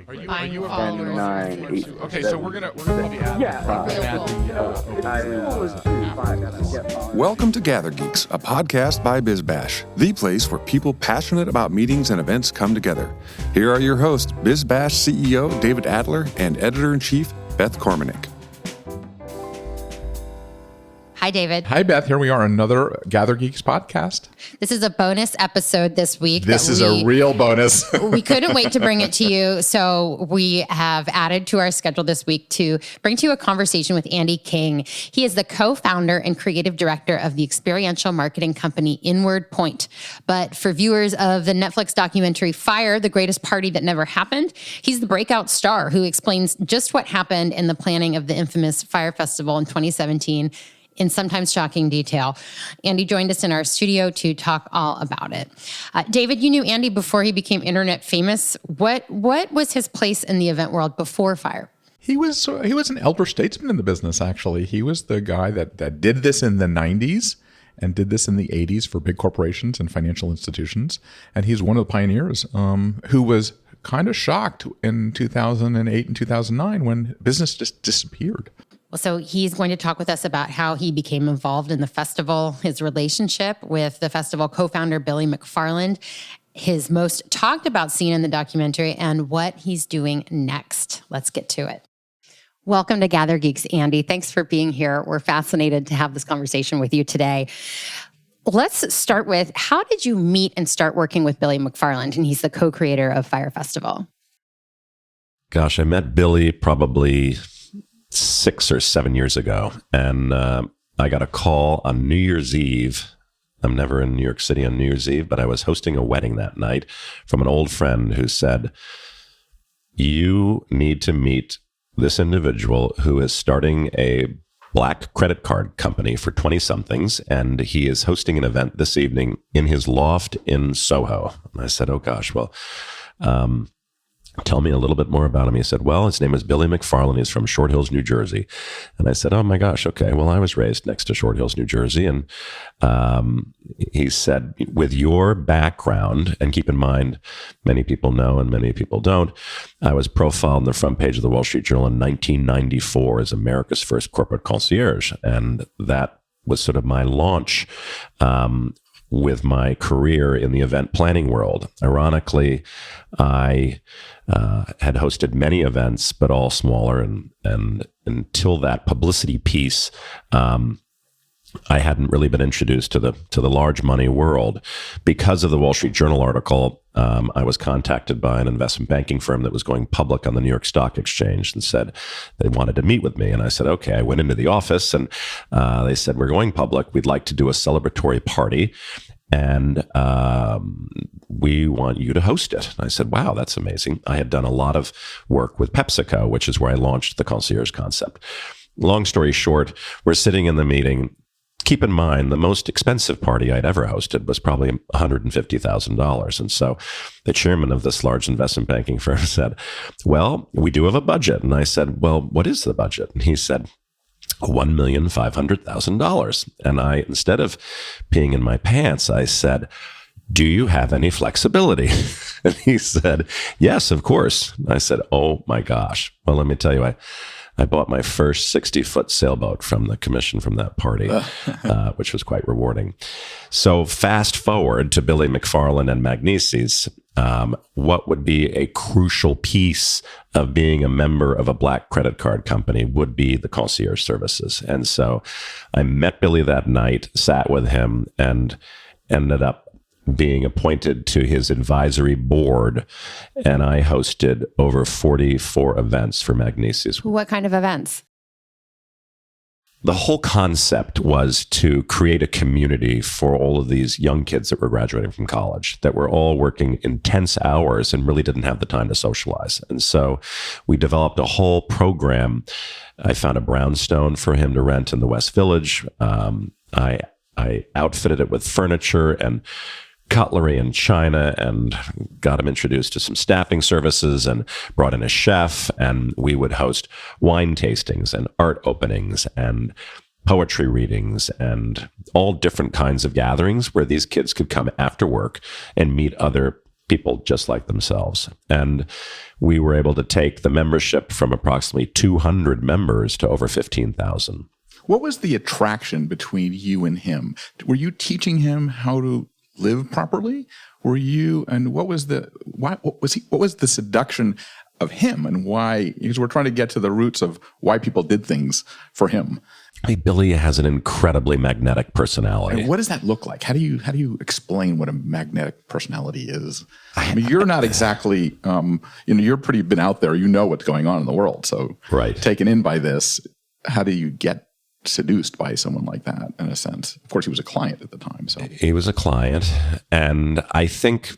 great. Are you a 10, 9, 8, Okay, so we're gonna call the Adler. Welcome to Gather Geeks, a podcast by BizBash, the place where people passionate about meetings and events come together. Here are your hosts, BizBash CEO David Adler and Editor-in-Chief Beth Kormanik. Hi, David. Hi, Beth. Here we are, another Gather Geeks podcast. This is a bonus episode this week. This is a real bonus. We couldn't wait to bring it to you. So we have added to our schedule this week to bring to you a conversation with Andy King. He is the co-founder and creative director of the experiential marketing company Inward Point. But for viewers of the Netflix documentary Fyre, The Greatest Party That Never Happened, he's the breakout star who explains just what happened in the planning of the infamous Fyre Festival in 2017 in sometimes shocking detail. Andy joined us in our studio to talk all about it. David, you knew Andy before he became internet famous. What was his place in the event world before Fyre? He was an elder statesman in the business, actually. He was the guy that did this in the 90s and did this in the 80s for big corporations and financial institutions. And he's one of the pioneers who was kind of shocked in 2008 and 2009 when business just disappeared. Well, so he's going to talk with us about how he became involved in the festival, his relationship with the festival co-founder Billy McFarland, his most talked about scene in the documentary, and what he's doing next. Let's get to it. Welcome to Gather Geeks, Andy. Thanks for being here. We're fascinated to have this conversation with you today. Let's start with, how did you meet and start working with Billy McFarland? And he's the co-creator of Fyre Festival. Gosh, I met Billy probably 6 or 7 years ago, and I got a call on New Year's Eve. I'm never in New York City on New Year's Eve, but I was hosting a wedding that night from an old friend who said, "You need to meet this individual who is starting a black credit card company for 20-somethings, and he is hosting an event this evening in his loft in Soho." And I said, "Oh gosh, well, tell me a little bit more about him." He said, "Well, his name is Billy McFarland. He's from Short Hills, New Jersey." And I said, "Oh my gosh, okay. Well, I was raised next to Short Hills, New Jersey." And he said, "With your background," and keep in mind, many people know and many people don't, I was profiled on the front page of the Wall Street Journal in 1994 as America's first corporate concierge. And that was sort of my launch with my career in the event planning world. Ironically, I had hosted many events, but all smaller. And until that publicity piece, I hadn't really been introduced to the large money world. Because of the Wall Street Journal article, I was contacted by an investment banking firm that was going public on the New York Stock Exchange and said they wanted to meet with me. And I said, okay. I went into the office and they said, "We're going public. We'd like to do a celebratory party, and we want you to host it." And I said, "Wow, that's amazing." I had done a lot of work with PepsiCo, which is where I launched the concierge concept. Long story short, we're sitting in the meeting. Keep in mind, the most expensive party I'd ever hosted was probably $150,000. And so the chairman of this large investment banking firm said, "Well, we do have a budget." And I said, "Well, what is the budget?" And he said, $1,500,000. And I, instead of peeing in my pants, I said, "Do you have any flexibility?" And he said, "Yes, of course." I said, "Oh my gosh." Well, let me tell you, I bought my first 60-foot sailboat from the commission from that party, which was quite rewarding. So fast forward to Billy McFarland and Magnises. What would be a crucial piece of being a member of a black credit card company would be the concierge services. And so I met Billy that night, sat with him, and ended up being appointed to his advisory board. And I hosted over 44 events for Magnises. What kind of events? The whole concept was to create a community for all of these young kids that were graduating from college, that were all working intense hours and really didn't have the time to socialize. And so we developed a whole program. I found a brownstone for him to rent in the West Village. I outfitted it with furniture and cutlery and china, and got him introduced to some staffing services and brought in a chef. And we would host wine tastings and art openings and poetry readings and all different kinds of gatherings where these kids could come after work and meet other people just like themselves. And we were able to take the membership from approximately 200 members to over 15,000. What was the attraction between you and him? Were you teaching him how to live properly? And what was the seduction of him, and why? Because we're trying to get to the roots of why people did things for him. Hey, Billy has an incredibly magnetic personality. And what does that look like? How do you explain what a magnetic personality is? I mean, you're not exactly, you're pretty been out there. You know what's going on in the world. So, right. Taken in by this, how do you get seduced by someone like that? In a sense, of course, he was a client at the time. So he was a client, and I think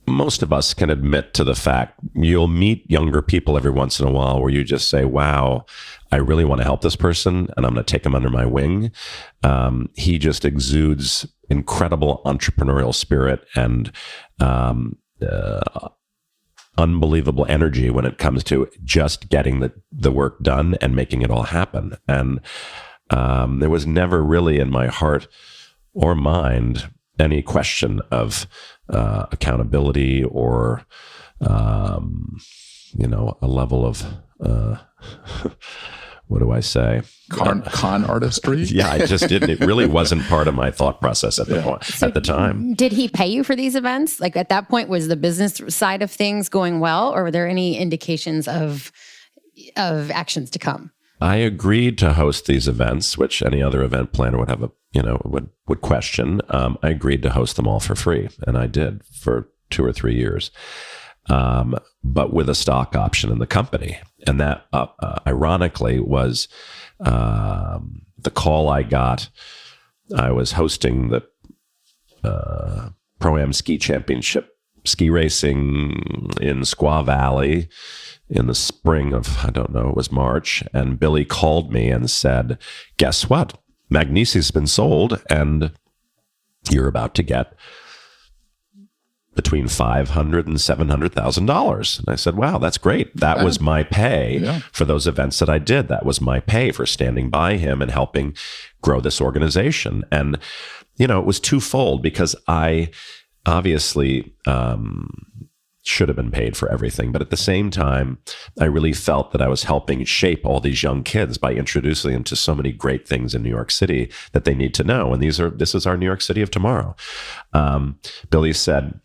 most of us can admit to the fact you'll meet younger people every once in a while where you just say, wow, I really want to help this person and I'm going to take him under my wing. He just exudes incredible entrepreneurial spirit and unbelievable energy when it comes to just getting the work done and making it all happen. And there was never really in my heart or mind any question of accountability or, a level of, what do I say? Con artistry? Yeah, I just didn't. It really wasn't part of my thought process at the point, at the time. Did he pay you for these events? Like at that point, was the business side of things going well, or were there any indications of actions to come? I agreed to host these events, which any other event planner would have would question. I agreed to host them all for free, and I did for 2 or 3 years, but with a stock option in the company. And that, ironically, was the call I got. I was hosting the Pro-Am Ski Championship ski racing in Squaw Valley in the spring of, I don't know, it was March. And Billy called me and said, guess what? Magnesi's been sold and you're about to get between $500,000 and $700,000. And I said, wow, that's great. That was my pay for those events that I did. That was my pay for standing by him and helping grow this organization. And, it was twofold because I obviously should have been paid for everything. But at the same time, I really felt that I was helping shape all these young kids by introducing them to so many great things in New York City that they need to know. And this is our New York City of tomorrow. Billy said,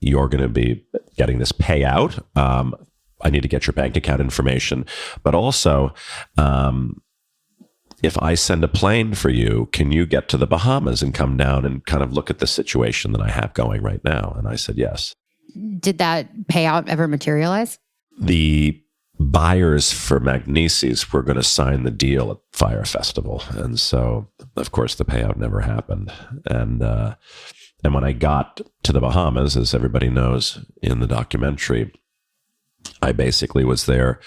you're going to be getting this payout. I need to get your bank account information. But also, if I send a plane for you, can you get to the Bahamas and come down and kind of look at the situation that I have going right now? And I said, yes. Did that payout ever materialize? The buyers for Magnesi's were going to sign the deal at Fyre Festival. And so, of course, the payout never happened. And when I got to the Bahamas, as everybody knows in the documentary, I basically was there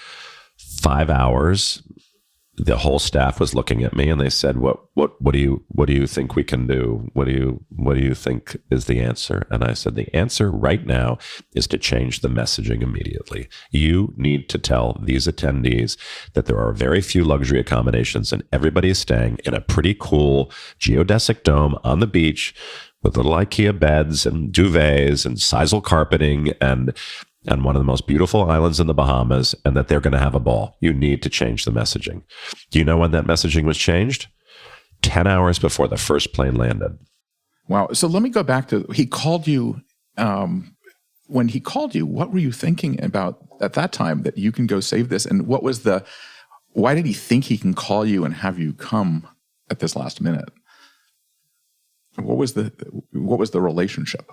5 hours. The whole staff was looking at me and they said, what do you think we can do? What do you think is the answer? And I said, the answer right now is to change the messaging immediately. You need to tell these attendees that there are very few luxury accommodations and everybody is staying in a pretty cool geodesic dome on the beach with little IKEA beds and duvets and sisal carpeting and one of the most beautiful islands in the Bahamas, and that they're going to have a ball. You need to change the messaging. Do you know when that messaging was changed? 10 hours before the first plane landed. Wow. So let me go back to, he called you, when he called you, what were you thinking about at that time that you can go save this? And why did he think he can call you and have you come at this last minute? What was the relationship?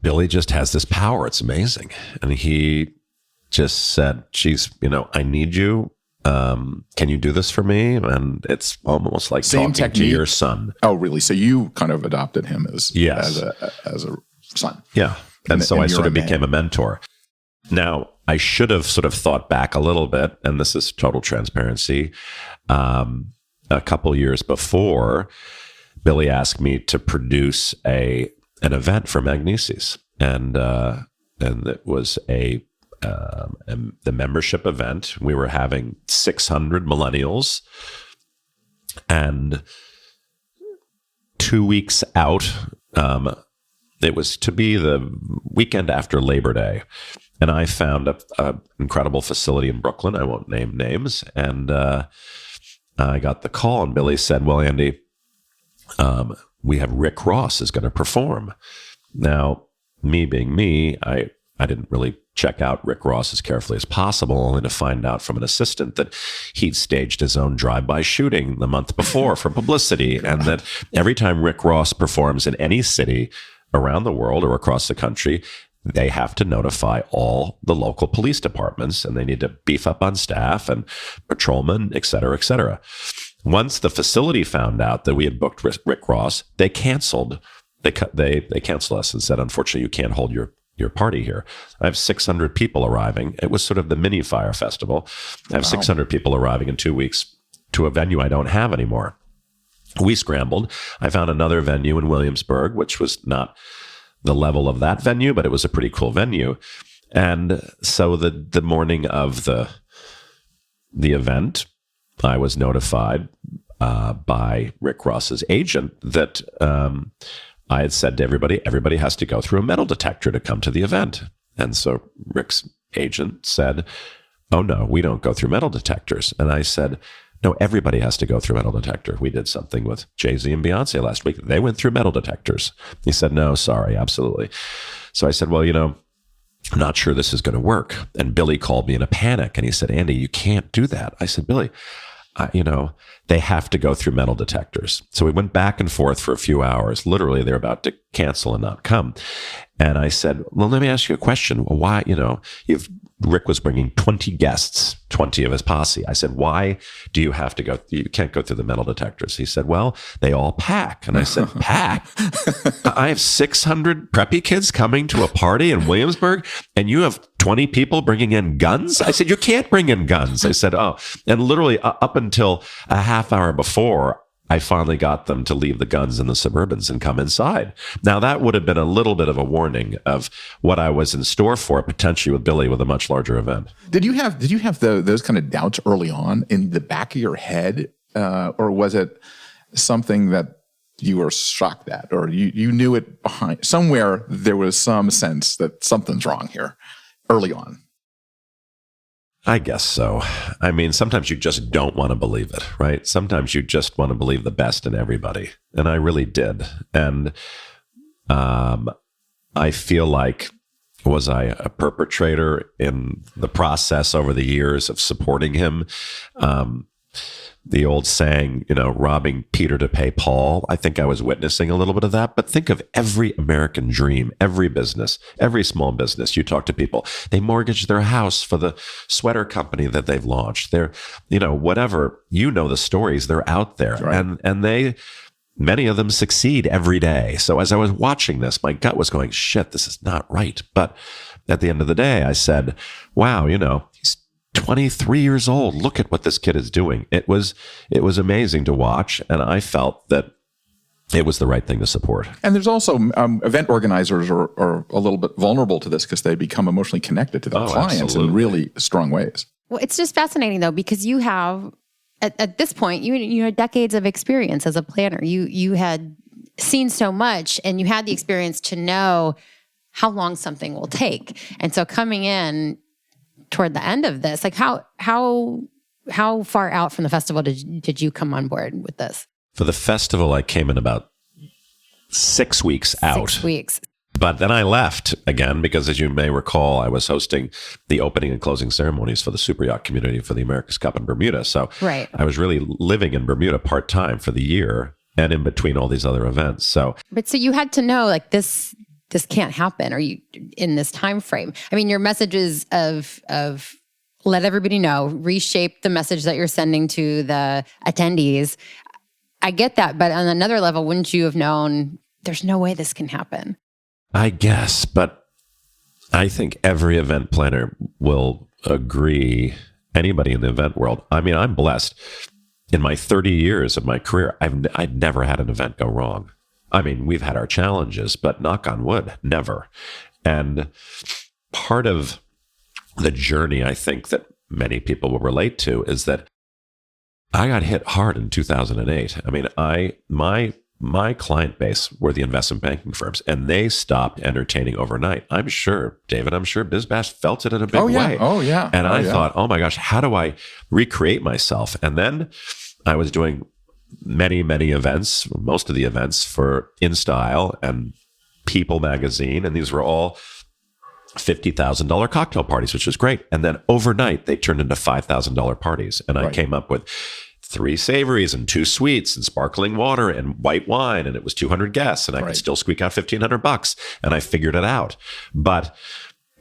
Billy just has this power. It's amazing. And he just said, geez, I need you. Can you do this for me? And it's almost like Same talking technique. to your son. Oh, really? So you kind of adopted him as a son. Yeah. And so I sort of became a mentor. Now, I should have sort of thought back a little bit, and this is total transparency. A couple years before, Billy asked me to produce an event for Magnesi's, and it was the membership event. We were having 600 millennials, and 2 weeks out, It was to be the weekend after Labor Day. And I found a incredible facility in Brooklyn. I won't name names. And I got the call, and Billy said, well, Andy, we have Rick Ross is going to perform. Now, me being me, I didn't really check out Rick Ross as carefully as possible, only to find out from an assistant that he'd staged his own drive-by shooting the month before for publicity, and that every time Rick Ross performs in any city around the world or across the country, they have to notify all the local police departments, and they need to beef up on staff and patrolmen, et cetera, et cetera. Once the facility found out that we had booked Rick Ross, they canceled. They canceled us and said, unfortunately, you can't hold your party here. I have 600 people arriving. It was sort of the mini Fyre festival. I have 600 people arriving in 2 weeks to a venue I don't have anymore. We scrambled. I found another venue in Williamsburg, which was not the level of that venue, but it was a pretty cool venue. And so the morning of the event, I was notified by Rick Ross's agent that I had said to everybody has to go through a metal detector to come to the event. And so Rick's agent said, oh no, we don't go through metal detectors. And I said, no, everybody has to go through metal detector. We did something with Jay-Z and Beyonce last week. They went through metal detectors. He said, no, sorry, absolutely. So I said, well, I'm not sure this is going to work. And Billy called me in a panic, and he said, Andy, you can't do that. I said, Billy, they have to go through metal detectors. So we went back and forth for a few hours. Literally, they're about to cancel and not come. And I said, well, let me ask you a question. Why, Rick was bringing 20 guests, 20 of his posse. I said, why do you have to go? You can't go through the metal detectors. He said, well, they all pack. And I said, pack? I have 600 preppy kids coming to a party in Williamsburg, and you have 20 people bringing in guns? I said, you can't bring in guns. I said, oh. And literally up until a half hour before, I finally got them to leave the guns in the Suburbans and come inside. Now, that would have been a little bit of a warning of what I was in store for, potentially with Billy, with a much larger event. Did you have those kind of doubts early on in the back of your head, or was it something that you were shocked at, or you knew it behind somewhere? There was some sense that something's wrong here early on. I guess so. I mean, sometimes you just don't want to believe it, right? Sometimes you just want to believe the best in everybody. And I really did. And I feel like, was I a perpetrator in the process over the years of supporting him? The old saying, robbing Peter to pay Paul. I think I was witnessing a little bit of that. But think of every American dream, every business, every small business. You talk to people, they mortgage their house for the sweater company that they've launched. They're, whatever, the stories, they're out there. Right. And many of them succeed every day. So as I was watching this, my gut was going, shit, this is not right. But at the end of the day, I said, wow, he's 23 years old. Look at what this kid is doing. It was amazing to watch, and I felt that it was the right thing to support. And there's also event organizers are a little bit vulnerable to this because they become emotionally connected to their clients absolutely. In really strong ways. Well, it's just fascinating though, because you have at this point you had decades of experience as a planner. You had seen so much, and you had the experience to know how long something will take. And so coming in toward the end of this, like how far out from the festival did you come on board with this? For the festival, I came in about 6 weeks out. 6 weeks. But then I left again because, as you may recall, I was hosting the opening and closing ceremonies for the super yacht community for the America's Cup in Bermuda. So right. I was really living in Bermuda part-time for the year and in between all these other events. So you had to know, like, this can't happen, or you in this time frame. I mean, your messages of let everybody know, reshape the message that you're sending to the attendees. I get that, but on another level, wouldn't you have known there's no way this can happen? I guess, but I think every event planner will agree, anybody in the event world. I mean, I'm blessed. In my 30 years of my career, I'd never had an event go wrong. I mean, we've had our challenges, but knock on wood, never. And part of the journey, I think, that many people will relate to is that I got hit hard in 2008. I mean, my my client base were the investment banking firms, and they stopped entertaining overnight. I'm sure, David, BizBash felt it in a big way. Oh, yeah. And I thought, oh my gosh, how do I recreate myself? And then I was doing many, many events, most of the events for InStyle and People magazine. And these were all $50,000 cocktail parties, which was great. And then overnight, they turned into $5,000 parties. And I came up with 3 savories and 2 sweets and sparkling water and white wine. And it was 200 guests, and I could still squeak out $1,500. And I figured it out. But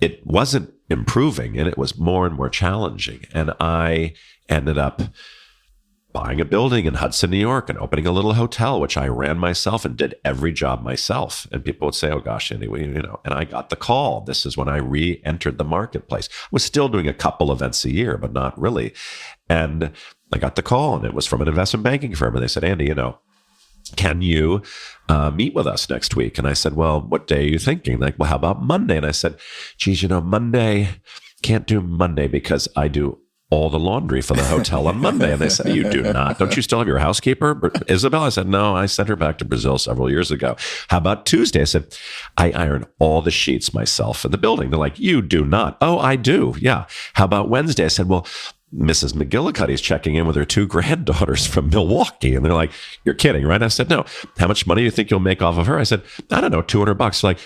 it wasn't improving, and it was more and more challenging. And I ended up buying a building in Hudson, New York, and opening a little hotel, which I ran myself and did every job myself. And people would say, oh gosh, anyway, and I got the call. This is when I re-entered the marketplace. I was still doing a couple events a year, but not really. And I got the call, and it was from an investment banking firm. And they said, Andy, can you meet with us next week? And I said, well, what day are you thinking? Like, well, how about Monday? And I said, geez, Monday, can't do Monday because I do all the laundry for the hotel on Monday. And they said, you do not. Don't you still have your housekeeper, Isabel? I said, no, I sent her back to Brazil several years ago. How about Tuesday? I said, I iron all the sheets myself in the building. They're like, you do not. Oh, I do. Yeah. How about Wednesday? I said, well, Mrs. McGillicuddy's checking in with her 2 granddaughters from Milwaukee. And they're like, you're kidding, right? I said, no. How much money do you think you'll make off of her? I said, I don't know, $200. Like,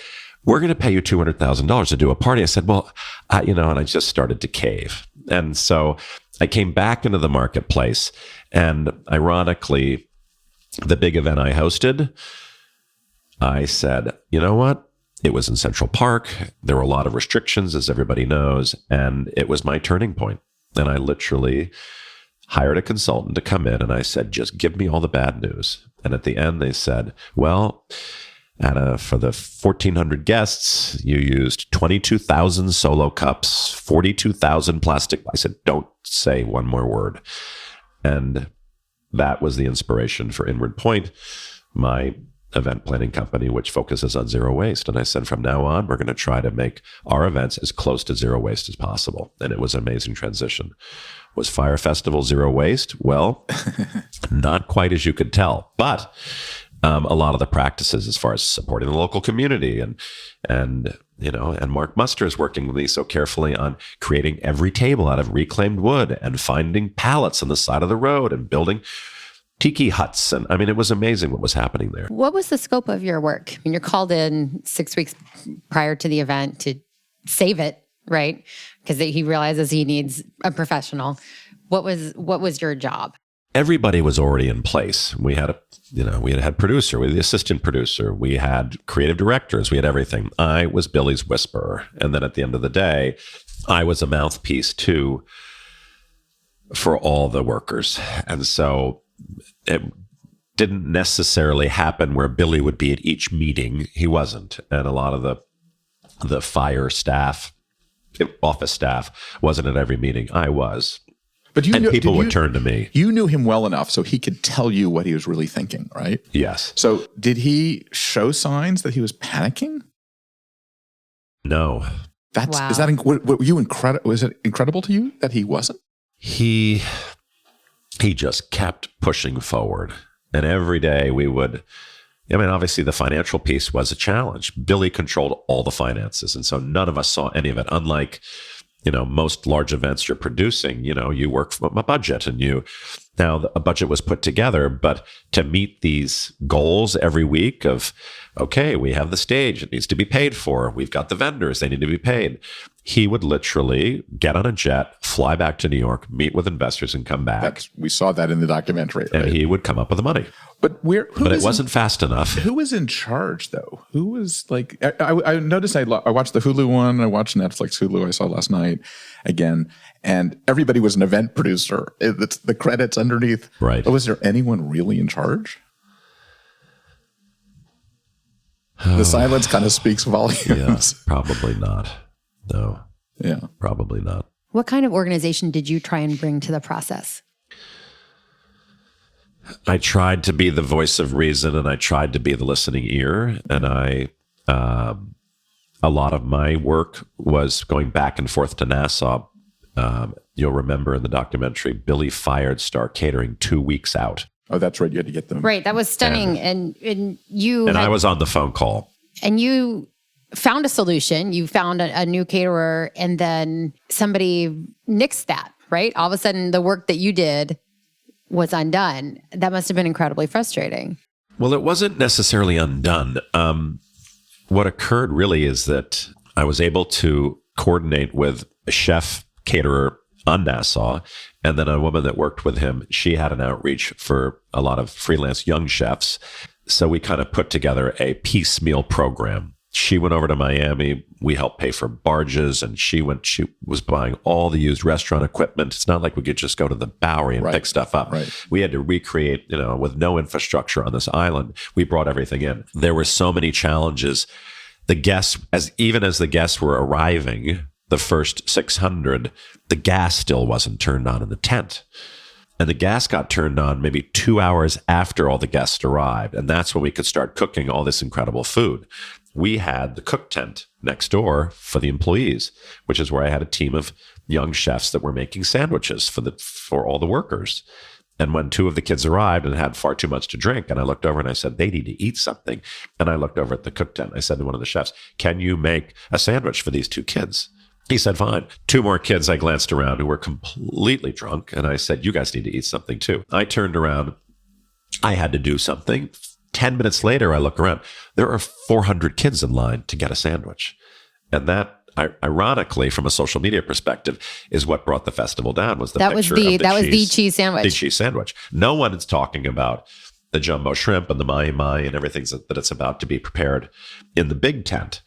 we're going to pay you $200,000 to do a party. I said, well, and I just started to cave. And so I came back into the marketplace, and ironically, the big event I hosted, I said, you know what? It was in Central Park. There were a lot of restrictions, as everybody knows, and it was my turning point. And I literally hired a consultant to come in, and I said, just give me all the bad news. And at the end, they said, well, for the 1,400 guests, you used 22,000 solo cups, 42,000 plastic. I said, don't say one more word. And that was the inspiration for Inward Point, my event planning company, which focuses on zero waste. And I said, from now on, we're going to try to make our events as close to zero waste as possible. And it was an amazing transition. Was Fyre Festival zero waste? Well, not quite as you could tell, but a lot of the practices as far as supporting the local community and Mark Muster is working with me so carefully on creating every table out of reclaimed wood and finding pallets on the side of the road and building tiki huts. And it was amazing what was happening there. What was the scope of your work? You're called in 6 weeks prior to the event to save it, right? Because he realizes he needs a professional. What was your job? Everybody was already in place. We had we had producer, we had the assistant producer, we had creative directors, we had everything. I was Billy's whisperer. And then at the end of the day, I was a mouthpiece too for all the workers. And so it didn't necessarily happen where Billy would be at each meeting. He wasn't. And a lot of the Fyre staff, office staff, wasn't at every meeting. I was. But people would turn to me. You knew him well enough so he could tell you what he was really thinking, right? Yes. So did he show signs that he was panicking? No. Is that were you incredible? Was it incredible to you that he wasn't? He just kept pushing forward, and every day we would. Obviously the financial piece was a challenge. Billy controlled all the finances, and so none of us saw any of it. Unlike most large events you're producing, you work from a budget, and a budget was put together, but to meet these goals every week of, okay, we have the stage, it needs to be paid for. We've got the vendors, they need to be paid. He would literally get on a jet, fly back to New York, meet with investors, and come back. We saw that in the documentary. And he would come up with the money. But it wasn't fast enough. Who was in charge, though? Who was like? I noticed I watched the Hulu one. I watched Netflix Hulu. I saw last night again, and everybody was an event producer. It's the credits underneath. Right. Was there anyone really in charge? The silence kind of speaks volumes. Yeah, probably not. No. Yeah. Probably not. What kind of organization did you try and bring to the process? I tried to be the voice of reason, and I tried to be the listening ear. And a lot of my work was going back and forth to Nassau. You'll remember in the documentary, Billy fired Star Catering 2 weeks out. Oh, that's right. You had to get them. Right. That was stunning. And I was on the phone call. And you found a solution. You found a new caterer, and then somebody nixed that, right? All of a sudden, the work that you did was undone. That must have been incredibly frustrating. Well, it wasn't necessarily undone. What occurred really is that I was able to coordinate with a chef caterer on Nassau, and then a woman that worked with him. She had an outreach for a lot of freelance young chefs. So we kind of put together a piecemeal program. She went over to Miami. We helped pay for barges, and she was buying all the used restaurant equipment. It's not like we could just go to the Bowery and pick stuff up. Right. We had to recreate, with no infrastructure on this island. We brought everything in. There were so many challenges. The guests, even as the guests were arriving, the first 600, the gas still wasn't turned on in the tent. And the gas got turned on maybe 2 hours after all the guests arrived. And that's when we could start cooking all this incredible food. We had the cook tent next door for the employees, which is where I had a team of young chefs that were making sandwiches for all the workers. And when 2 of the kids arrived and had far too much to drink, and I looked over and I said, they need to eat something. And I looked over at the cook tent. I said to one of the chefs, can you make a sandwich for these 2 kids? He said, fine. 2 more kids, I glanced around, who were completely drunk. And I said, you guys need to eat something too. I turned around. I had to do something. 10 minutes later, I look around. There are 400 kids in line to get a sandwich. And that, ironically, from a social media perspective, is what brought the festival down, was the picture of the cheese sandwich. The cheese sandwich. No one is talking about the jumbo shrimp and the mahi-mahi and everything that it's about to be prepared in the big tent.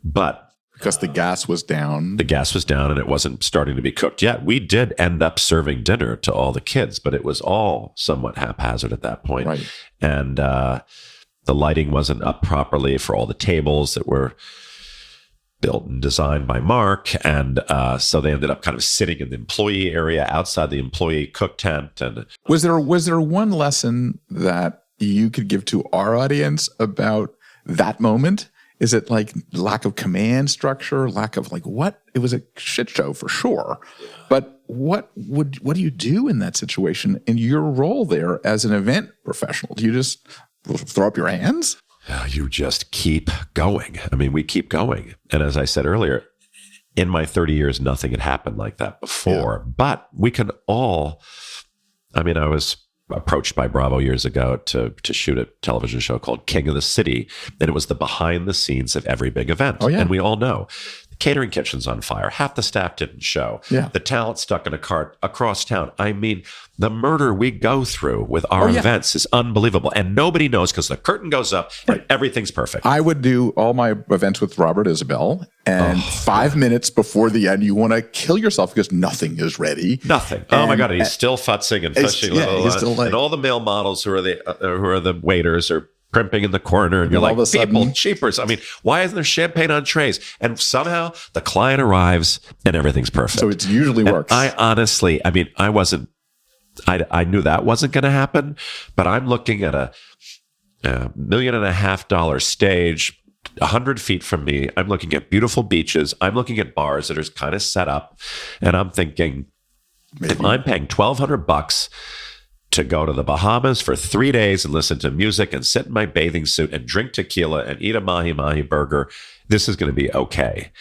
But because the gas was down. The gas was down and it wasn't starting to be cooked yet. We did end up serving dinner to all the kids, but it was all somewhat haphazard at that point. Right. And the lighting wasn't up properly for all the tables that were built and designed by Mark. And so they ended up kind of sitting in the employee area outside the employee cook tent. And was there one lesson that you could give to our audience about that moment? Is it like lack of command structure, lack of what? It was a shit show for sure. But what do you do in that situation in your role there as an event professional? Do you just throw up your hands? You just keep going. I mean, we keep going. And as I said earlier, in my 30 years, nothing had happened like that before. Yeah. But we can all, I was approached by Bravo years ago to shoot a television show called King of the City. And it was the behind the scenes of every big event. Oh, yeah. And we all know the catering kitchen's on fire. Half the staff didn't show. Yeah. The talent stuck in a cart across town. The murder we go through with our events is unbelievable. And nobody knows because the curtain goes up and everything's perfect. I would do all my events with Robert Isabel. And 5 minutes before the end, you want to kill yourself because nothing is ready. Nothing. Oh my God! And he's still futzing and fishing. And all the male models who are the waiters are primping in the corner, and you're like, people, cheapers. Why isn't there champagne on trays? And somehow the client arrives and everything's perfect. So it usually works. I honestly, I wasn't. I knew that wasn't going to happen, but I'm looking at a $1.5 million stage. 100 feet from me, I'm looking at beautiful beaches. I'm looking at bars that are kind of set up. And I'm thinking, if I'm paying $1,200 to go to the Bahamas for 3 days and listen to music and sit in my bathing suit and drink tequila and eat a mahi-mahi burger, this is going to be okay.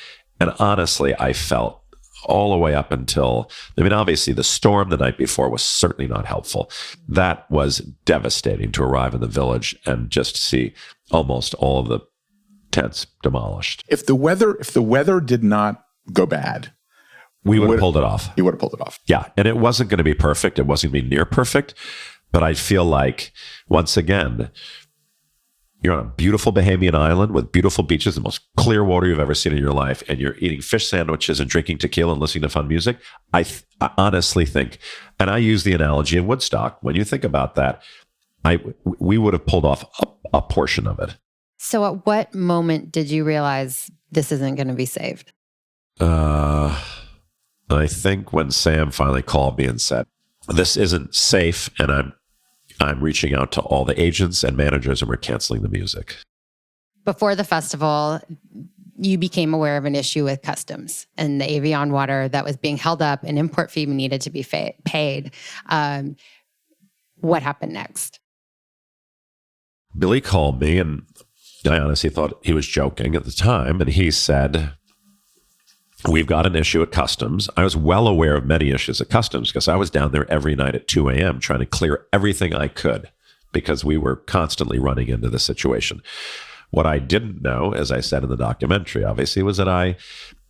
And honestly, I felt all the way up until, obviously the storm the night before was certainly not helpful. That was devastating to arrive in the village and just see almost all of the tents demolished. If the weather did not go bad, we would have pulled it off. You would have pulled it off. Yeah. And it wasn't going to be perfect. It wasn't going to be near perfect. But I feel like, once again, you're on a beautiful Bahamian island with beautiful beaches, the most clear water you've ever seen in your life, and you're eating fish sandwiches and drinking tequila and listening to fun music. I honestly think, and I use the analogy of Woodstock, when you think about that, we would have pulled off a portion of it. So at what moment did you realize this isn't going to be saved? I think when Sam finally called me and said, this isn't safe, and I'm reaching out to all the agents and managers and we're canceling the music. Before the festival, you became aware of an issue with customs and the Avion water that was being held up, an import fee needed to be paid. What happened next? Billy called me, and I honestly thought he was joking at the time. And he said, we've got an issue at customs. I was well aware of many issues at customs because I was down there every night at 2 a.m. trying to clear everything I could because we were constantly running into the situation. What I didn't know, as I said in the documentary, obviously, was that I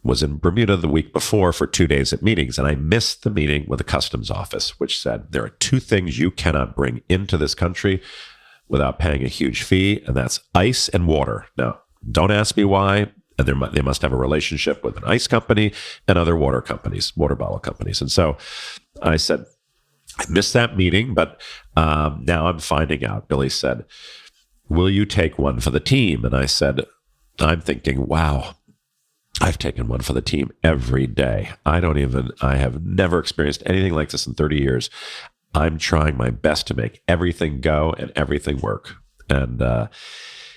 was in Bermuda the week before for 2 days at meetings, and I missed the meeting with the customs office, which said there are 2 things you cannot bring into this country without paying a huge fee, and that's ice and water. Now, don't ask me why. And they must have a relationship with an ice company and other water companies, water bottle companies. And so I said, I missed that meeting, but now I'm finding out. Billy said, will you take one for the team? And I said, I'm thinking, wow, I've taken one for the team every day. I have never experienced anything like this in 30 years. I'm trying my best to make everything go and everything work. And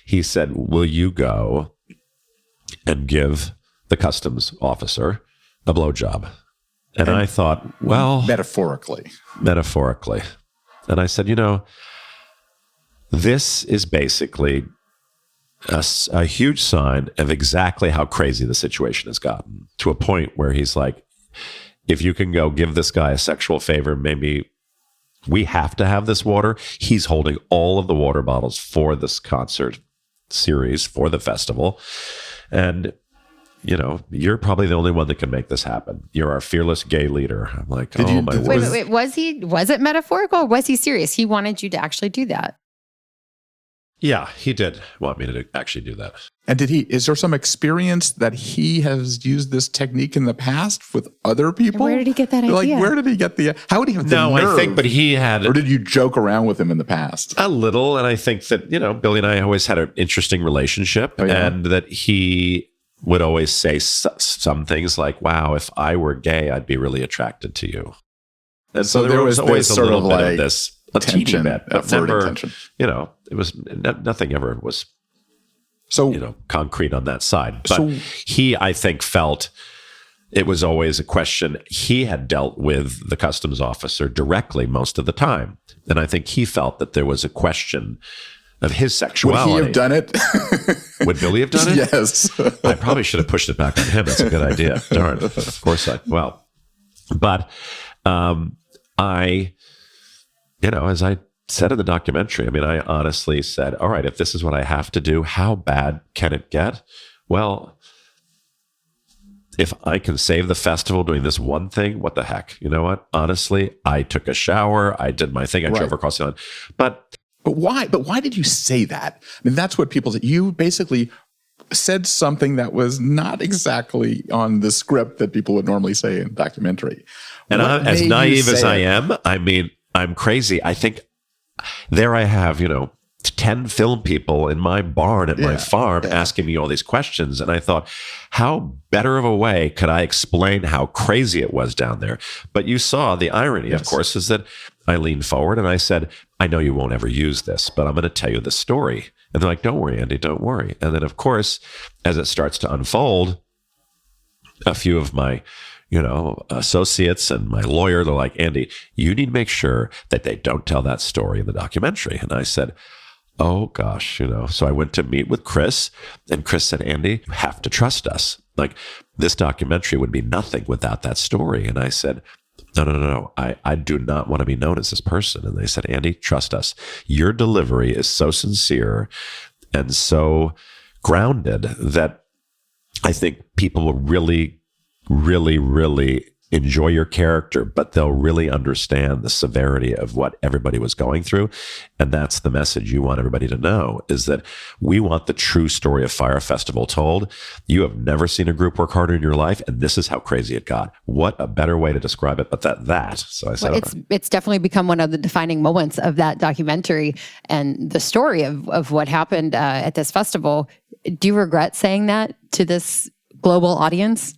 he said, will you go and give the customs officer a blowjob? And I thought, well... Metaphorically. And I said, this is basically a huge sign of exactly how crazy the situation has gotten, to a point where he's like, if you can go give this guy a sexual favor, maybe we have to have this water. He's holding all of the water bottles for this concert series, for the festival. And, you're probably the only one that can make this happen. You're our fearless gay leader. I'm like, my word. Wait, was it metaphorical or was he serious? He wanted you to actually do that. Yeah, he did want me to actually do that. And is there some experience that he has used this technique in the past with other people? And where did he get that idea? Like, where did he get how would he have the nerve? I think, but he had... Or did you joke around with him in the past? A little, and I think that, Billy and I always had an interesting relationship, and that he would always say some things like, wow, if I were gay, I'd be really attracted to you. And so there was always a little bit of this, a tension, teeny bit, but never, tension. It was, nothing ever was, so, concrete on that side. But he, I think, felt it was always a question. He had dealt with the customs officer directly most of the time. And I think he felt that there was a question of his sexuality. Would he have done it? Would Billy have done it? Yes. I probably should have pushed it back on him. That's a good idea. Darn. Of course but as I said in the documentary, I honestly said, all right, if this is what I have to do, how bad can it get? Well, if I can save the festival doing this one thing, what the heck? You know what? Honestly, I took a shower. I did my thing. I drove across the island. But why? But why did you say that? That's what people say. You basically said something that was not exactly on the script that people would normally say in a documentary. And as naive as I am, I'm crazy. I think there I have, 10 film people in my barn at my farm asking me all these questions. And I thought, how better of a way could I explain how crazy it was down there? But you saw the irony, of course, is that I leaned forward and I said, I know you won't ever use this, but I'm going to tell you the story. And they're like, don't worry, Andy, don't worry. And then, of course, as it starts to unfold, a few of my associates and my lawyer, they're like, Andy, you need to make sure that they don't tell that story in the documentary. And I said, oh gosh, so I went to meet with Chris, and Chris said, Andy, you have to trust us. Like, this documentary would be nothing without that story. And I said, no. I do not want to be known as this person. And they said, Andy, trust us. Your delivery is so sincere and so grounded that I think people will really, really, really enjoy your character, but they'll really understand the severity of what everybody was going through. And that's the message you want everybody to know, is that we want the true story of Fyre Festival told. You have never seen a group work harder in your life, and this is how crazy it got. What a better way to describe it, but that. So I said, it's definitely become one of the defining moments of that documentary and the story of what happened at this festival. Do you regret saying that to this global audience?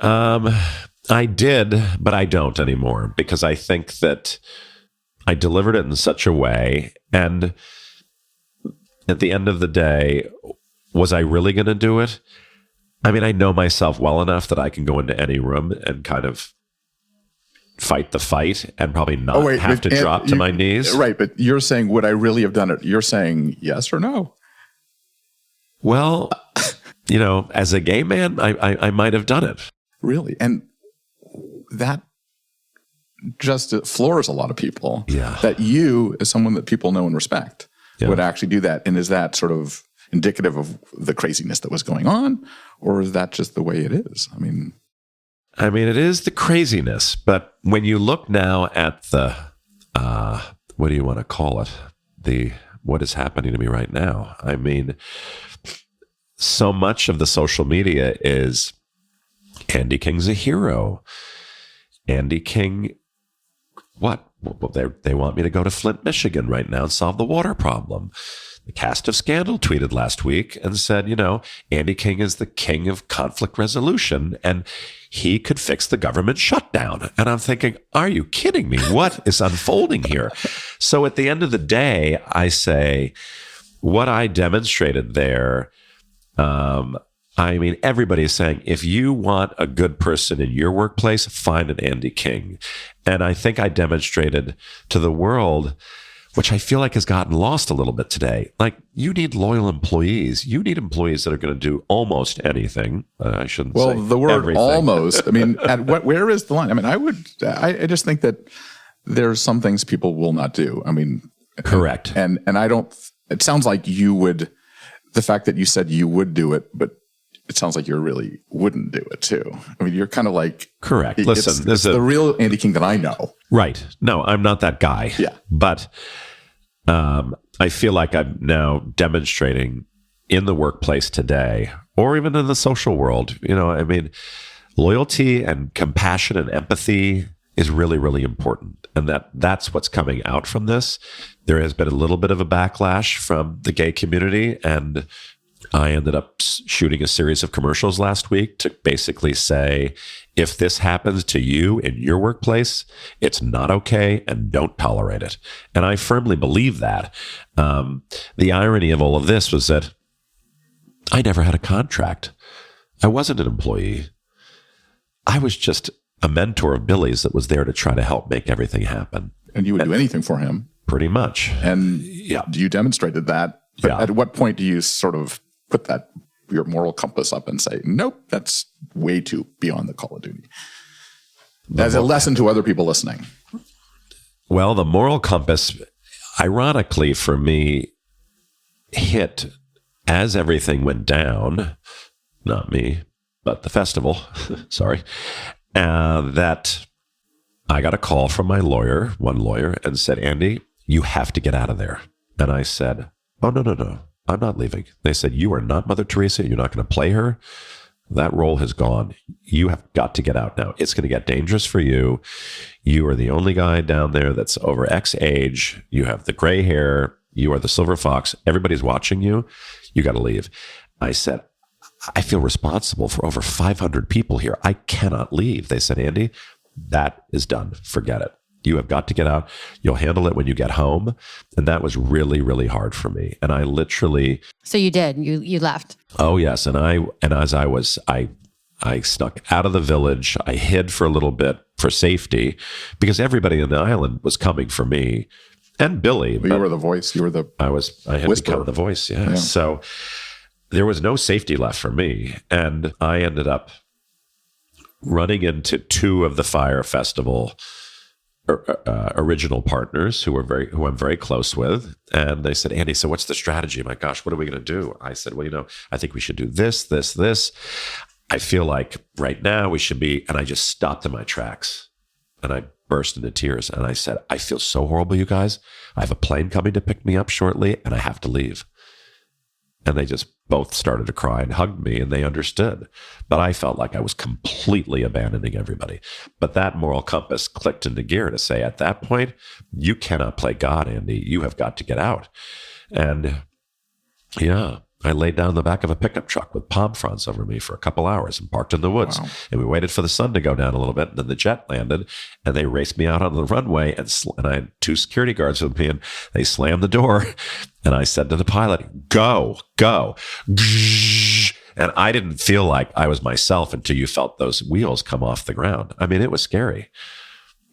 I did, but I don't anymore, because I think that I delivered it in such a way. And at the end of the day, was I really going to do it? I know myself well enough that I can go into any room and kind of fight the fight and probably not have to drop to my knees. Right, but you're saying, would I really have done it? You're saying yes or no? Well, as a gay man, I might have done it. Really? And that just floors a lot of people. Yeah. That you, as someone that people know and respect, would actually do that. And is that sort of indicative of the craziness that was going on? Or is that just the way it is? I mean, it is the craziness. But when you look now at the, what do you want to call it? What is happening to me right now? I mean, so much of the social media is Andy King's a hero. Andy King, what? Well, they want me to go to Flint, Michigan right now and solve the water problem. The cast of Scandal tweeted last week and said, Andy King is the king of conflict resolution and he could fix the government shutdown. And I'm thinking, are you kidding me? What is unfolding here? So at the end of the day, I say, what I demonstrated there, everybody is saying, if you want a good person in your workplace, find an Andy King. And I think I demonstrated to the world, which I feel like has gotten lost a little bit today. Like, you need loyal employees. You need employees that are going to do almost anything. I shouldn't say the word everything. Almost. Where is the line? I just think that there's some things people will not do. Correct. And I don't, it sounds like you would, the fact that you said you would do it, but it sounds like you really wouldn't do it too. You're kind of like, correct. Listen, it's the real Andy King that I know. Right. No, I'm not that guy. Yeah. But I feel like I'm now demonstrating in the workplace today, or even in the social world, loyalty and compassion and empathy is really, really important. And that's what's coming out from this. There has been a little bit of a backlash from the gay community, and I ended up shooting a series of commercials last week to basically say, if this happens to you in your workplace, it's not okay and don't tolerate it. And I firmly believe that. The irony of all of this was that I never had a contract. I wasn't an employee. I was just a mentor of Billy's that was there to try to help make everything happen. And you would do anything for him. Pretty much. And you demonstrated that. But at what point do you sort of put your moral compass up and say, nope, that's way too beyond the Call of Duty? As a lesson to other people listening. Well, the moral compass, ironically for me, hit as everything went down, not me, but the festival, sorry, that I got a call from my lawyer, one lawyer, and said, Andy, you have to get out of there. And I said, oh, no, I'm not leaving. They said, you are not Mother Teresa. You're not going to play her. That role has gone. You have got to get out now. It's going to get dangerous for you. You are the only guy down there that's over X age. You have the gray hair. You are the silver fox. Everybody's watching you. You got to leave. I said, I feel responsible for over 500 people here. I cannot leave. They said, Andy, that is done. Forget it. You have got to get out. You'll handle it when you get home. And that was really, really hard for me. And I literally... So you did. You left. Oh, yes. And I snuck out of the village. I hid for a little bit for safety because everybody on the island was coming for me and Billy. You were the voice. You were the I had whisperer. become the voice, yeah. So there was no safety left for me. And I ended up running into two of the Fyre Festival original partners who I'm very close with. And they said, Andy, so what's the strategy? My gosh, what are we going to do? I said, well, I think we should do this. I feel like right now we should be, and I just stopped in my tracks and I burst into tears. And I said, I feel so horrible, you guys. I have a plane coming to pick me up shortly and I have to leave. And they just both started to cry and hugged me, and they understood. But I felt like I was completely abandoning everybody. But that moral compass clicked into gear to say, at that point, you cannot play God, Andy. You have got to get out. And yeah, I laid down in the back of a pickup truck with palm fronds over me for a couple hours and parked in the woods. Wow. And we waited for the sun to go down a little bit. And then the jet landed and they raced me out on the runway. And I had two security guards with me and they slammed the door. And I said to the pilot, go. And I didn't feel like I was myself until you felt those wheels come off the ground. I mean, it was scary.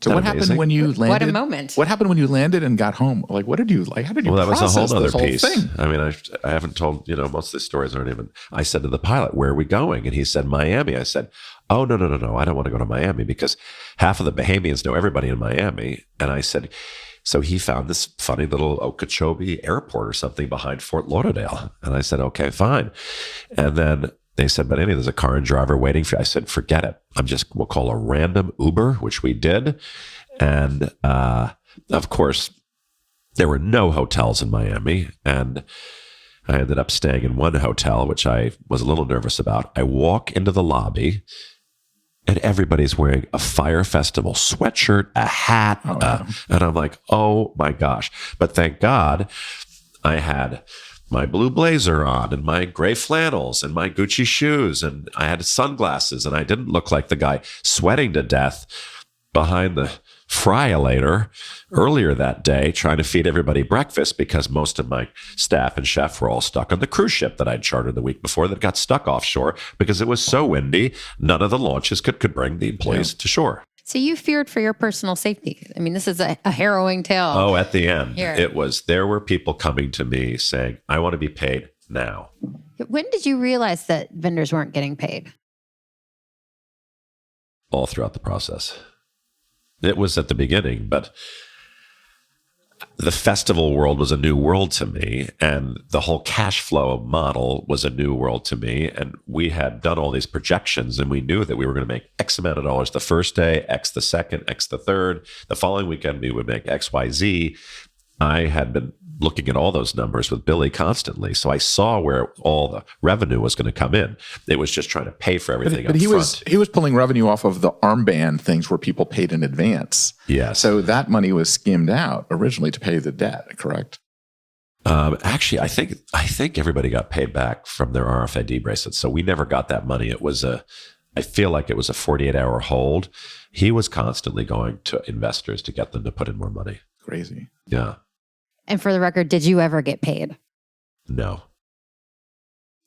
So what happened when you landed? What a moment. What happened when you landed and got home? Like, what did you like? How did you Well, that was a process whole this other whole piece. thing? I mean, I haven't told, most of the stories aren't even, I said to the pilot, where are we going? And he said, Miami. I said, oh, no. I don't want to go to Miami because half of the Bahamians know everybody in Miami. And I said, so he found this funny little Okeechobee airport or something behind Fort Lauderdale. And I said, okay, fine. And then they said, but anyway, there's a car and driver waiting for you. I said, forget it. We'll call a random Uber, which we did. And of course, there were no hotels in Miami. And I ended up staying in one hotel, which I was a little nervous about. I walk into the lobby and everybody's wearing a Fyre Festival sweatshirt, a hat. And I'm like, oh my gosh. But thank God I had my blue blazer on and my gray flannels and my Gucci shoes. And I had sunglasses and I didn't look like the guy sweating to death behind the fryolator earlier that day trying to feed everybody breakfast because most of my staff and chef were all stuck on the cruise ship that I'd chartered the week before that got stuck offshore because it was so windy. None of the launches could bring the employees to shore. So you feared for your personal safety. I mean, this is a harrowing tale. Oh, at the end, Here. there were people coming to me saying, I want to be paid now. When did you realize that vendors weren't getting paid? All throughout the process. It was at the beginning, but the festival world was a new world to me, and the whole cash flow model was a new world to me. And we had done all these projections, and we knew that we were going to make X amount of dollars the first day, X the second, X the third. The following weekend, we would make X, Y, Z. I had been looking at all those numbers with Billy constantly, so I saw where all the revenue was going to come in. It was just trying to pay for everything But up he front. was pulling revenue off of the armband things where people paid in advance. Yes. So that money was skimmed out originally to pay the debt, correct? Actually, I think everybody got paid back from their RFID bracelets, so we never got that money. I feel like it was a 48-hour hold. He was constantly going to investors to get them to put in more money. Crazy. Yeah. And for the record, did you ever get paid? No.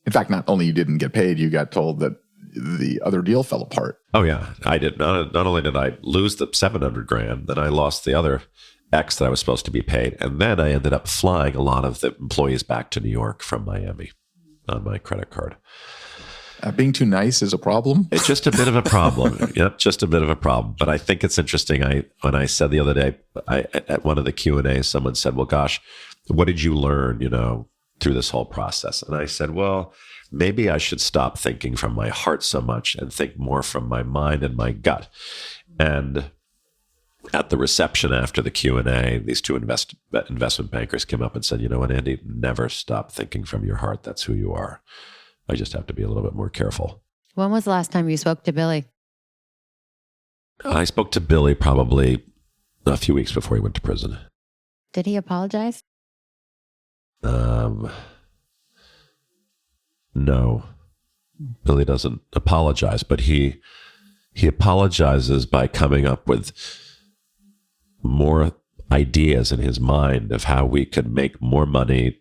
In fact, not only you didn't get paid, you got told that the other deal fell apart. Oh yeah, I did. Not only did I lose the $700,000, then I lost the other X that I was supposed to be paid, and then I ended up flying a lot of the employees back to New York from Miami on my credit card. Being too nice is a problem. It's just a bit of a problem. Yep, just a bit of a problem. But I think it's interesting. When I said the other day, at one of the Q&As, someone said, well, gosh, what did you learn, through this whole process? And I said, well, maybe I should stop thinking from my heart so much and think more from my mind and my gut. And at the reception after the Q&A, these two investment bankers came up and said, you know what, Andy, never stop thinking from your heart. That's who you are. I just have to be a little bit more careful. When was the last time you spoke to Billy? I spoke to Billy probably a few weeks before he went to prison. Did he apologize? No. Billy doesn't apologize, but he apologizes by coming up with more ideas in his mind of how we could make more money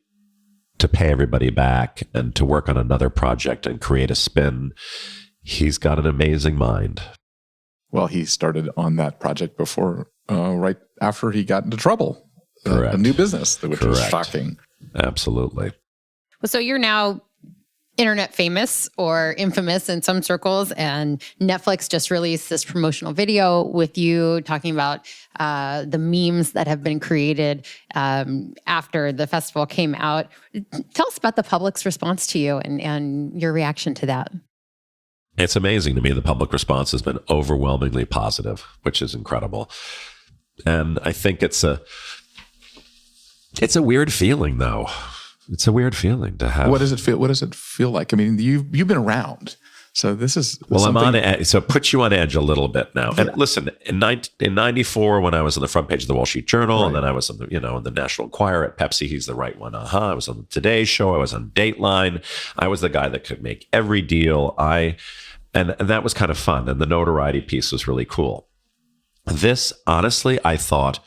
to pay everybody back and to work on another project and create a spin. He's got an amazing mind. Well, he started on that project before, right after he got into trouble. Correct. A new business, which was Correct. shocking. Absolutely. Well, so you're now internet famous or infamous in some circles, and Netflix just released this promotional video with you talking about the memes that have been created after the festival came out. Tell us about the public's response to you and your reaction to that. It's amazing to me. The public response has been overwhelmingly positive, which is incredible. And I think it's a weird feeling, though. It's a weird feeling to have. What does it feel? What does it feel like? I mean, you've been around, so this is well. something. I'm on edge, so it puts you on edge a little bit now. And listen, in '94, when I was on the front page of the Wall Street Journal, and then I was on the in the National Enquirer at Pepsi, he's the right one. I was on the Today Show. I was on Dateline. I was the guy that could make every deal. And that was kind of fun. And the notoriety piece was really cool. This, honestly, I thought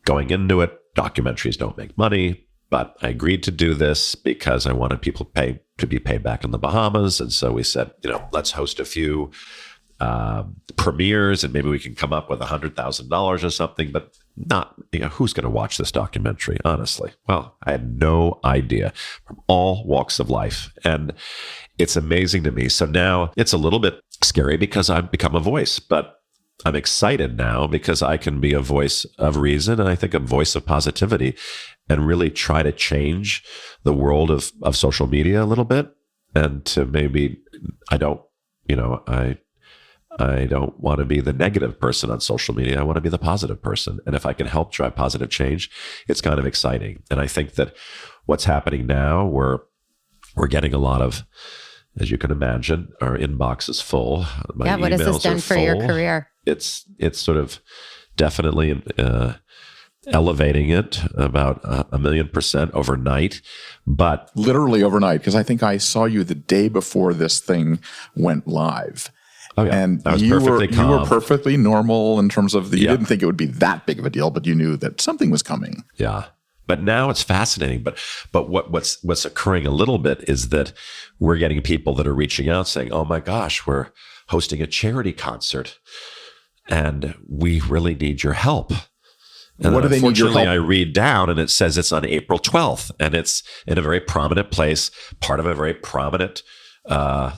going into it, documentaries don't make money. But I agreed to do this because I wanted people to be paid back in the Bahamas. And so we said, let's host a few premieres and maybe we can come up with $100,000 or something, but not, who's going to watch this documentary, honestly? Well, I had no idea, from all walks of life. And it's amazing to me. So now it's a little bit scary because I've become a voice, but I'm excited now because I can be a voice of reason, and I think a voice of positivity, and really try to change the world of social media a little bit. And to maybe, I don't want to be the negative person on social media. I want to be the positive person. And if I can help drive positive change, it's kind of exciting. And I think that what's happening now, we're getting a lot of, as you can imagine, our inbox is full. My what has this done for your career? It's sort of definitely elevating it about 1,000,000% overnight, but literally overnight, because I think I saw you the day before this thing went live. Oh, yeah. And I was you perfectly were perfectly normal in terms of you Yeah. didn't think it would be that big of a deal, but you knew that something was coming. Yeah. But now it's fascinating. But what's occurring a little bit is that we're getting people that are reaching out saying, "Oh my gosh, we're hosting a charity concert and we really need your help." And What do they need your unfortunately, help? I read down and it says it's on April 12th, and it's in a very prominent place, part of a very prominent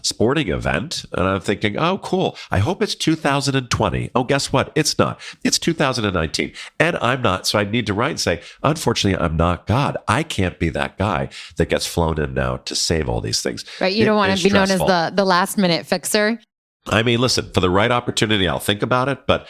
sporting event. And I'm thinking, oh, cool. I hope it's 2020. Oh, guess what? It's not. It's 2019. And I'm not. So I need to write and say, unfortunately, I'm not God. I can't be that guy that gets flown in now to save all these things. Right. You don't want to be known as the last minute fixer. I mean, listen, for the right opportunity, I'll think about it. But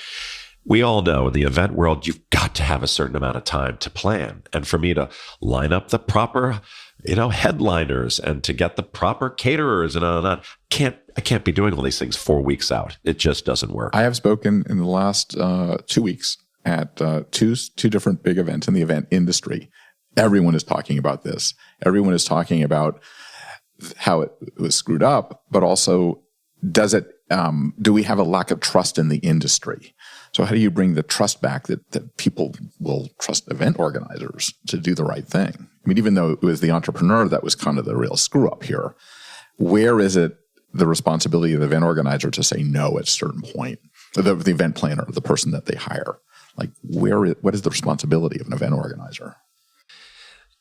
we all know in the event world, you've got to have a certain amount of time to plan. And for me to line up the proper, headliners and to get the proper caterers and on, I can't be doing all these things 4 weeks out. It just doesn't work. I have spoken in the last 2 weeks at two different big events in the event industry. Everyone is talking about this. Everyone is talking about how it was screwed up, but also do we have a lack of trust in the industry? So how do you bring the trust back that people will trust event organizers to do the right thing? I mean, even though it was the entrepreneur that was kind of the real screw up here, where is it the responsibility of the event organizer to say no at a certain point? The event planner, the person that they hire. Like, what is the responsibility of an event organizer?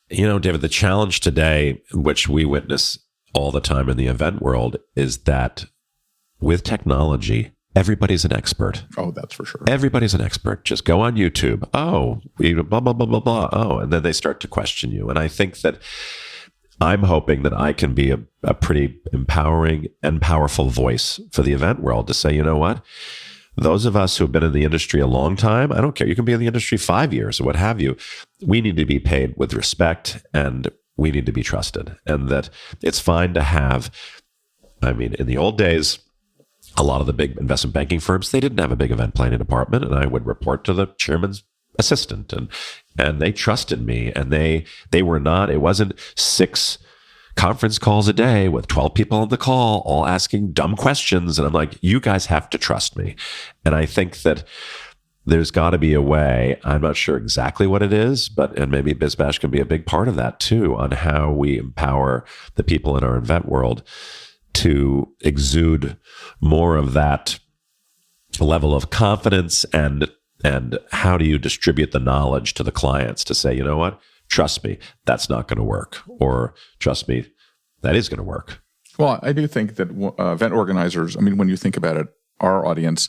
David, the challenge today, which we witness all the time in the event world, is that with technology, everybody's an expert. Oh, that's for sure. Everybody's an expert. Just go on YouTube. Oh, blah, blah, blah, blah, blah. Oh, and then they start to question you. And I think that I'm hoping that I can be a pretty empowering and powerful voice for the event world to say, you know what? Those of us who have been in the industry a long time, I don't care. You can be in the industry 5 years or what have you. We need to be paid with respect and we need to be trusted. And that it's fine to have, in the old days, a lot of the big investment banking firms, they didn't have a big event planning department, and I would report to the chairman's assistant, and they trusted me, and they were not. It wasn't 6 conference calls a day with 12 people on the call, all asking dumb questions, and I'm like, you guys have to trust me. And I think that there's got to be a way. I'm not sure exactly what it is, and maybe BizBash can be a big part of that too, on how we empower the people in our event world to exude more of that level of confidence, and how do you distribute the knowledge to the clients to say, you know what, trust me, that's not going to work, or trust me, that is going to work. Well, I do think that event organizers, when you think about it, our audience,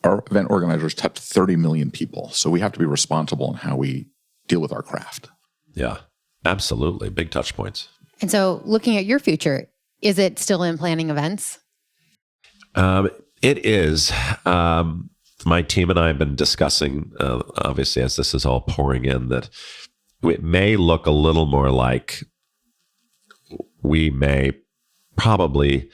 our event organizers touch 30 million people. So we have to be responsible in how we deal with our craft. Yeah, absolutely. Big touch points. And so looking at your future, is it still in planning events? It is. My team and I have been discussing, obviously, as this is all pouring in, that it may look a little more like we may probably